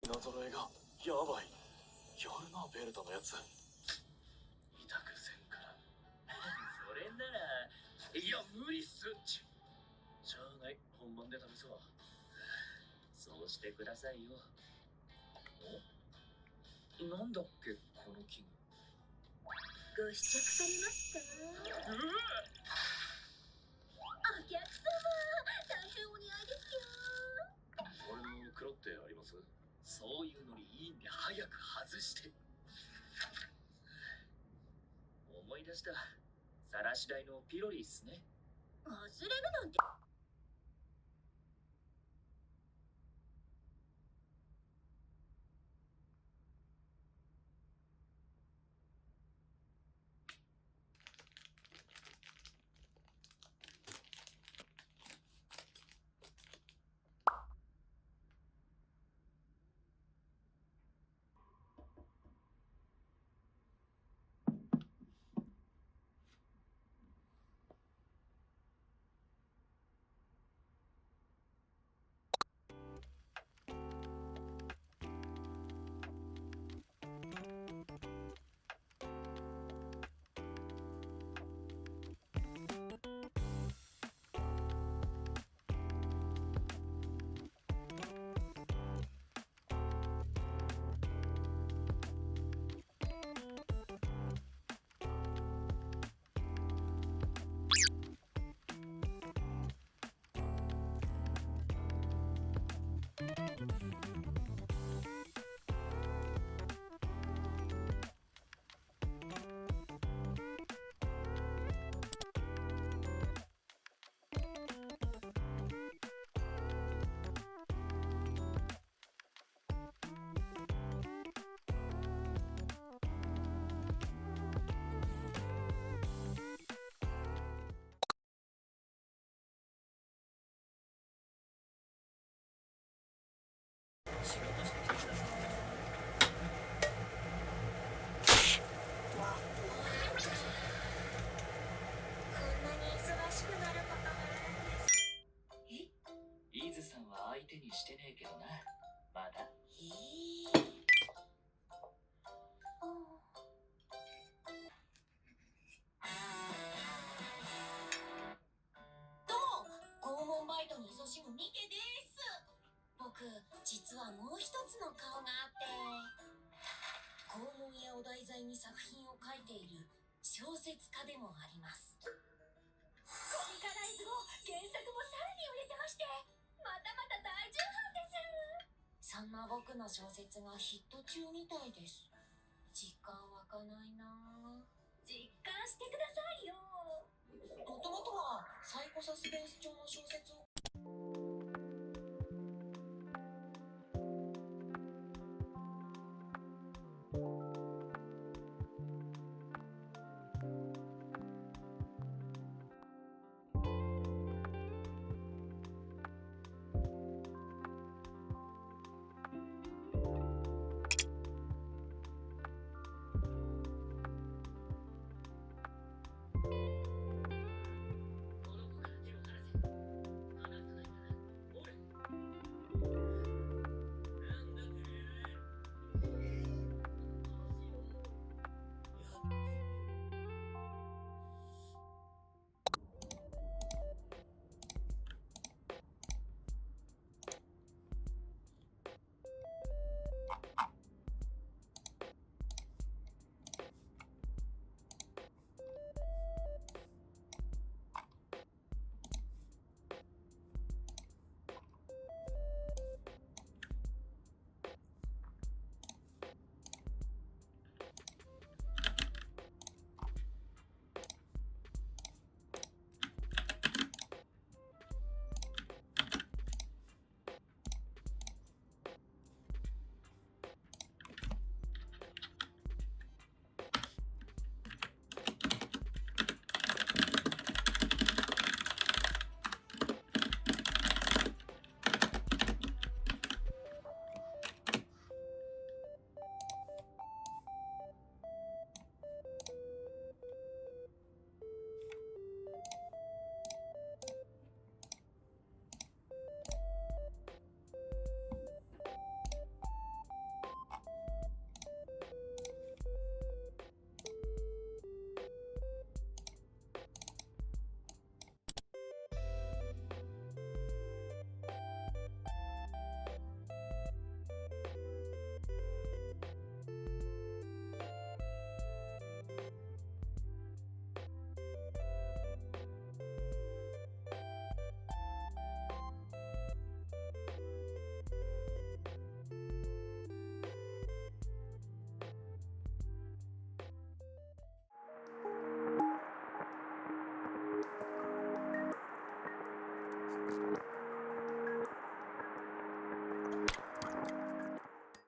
謎の絵がやばい。やるなベルタのやつ。痛くせんからそれならいや無理っす。しゃあない、本番で試すわ。そうしてくださいよ。お、なんだっけこの器具。ご試着されますか？お客様、大変お似合いですよ。俺の黒ってあります？そういうのにいいんで早く外して。思い出した。さらし台のピロリっすね。忘れるなんて。仕事してきてください。こんなに忙しくなることがあるんです。イーズさんは相手にしてねえけどな。まだ。どうも、拷問バイトに勤しむミケです。僕、実はもう一つの顔があって、拷問屋を題材に作品を書いている小説家でもあります。コミカライズ後、原作もさらに売れてまして、またまた大重版です。そんな僕の小説がヒット中みたいです。実感湧かないなぁ。実感してくださいよ。もともとはサイコサスペンス調の小説を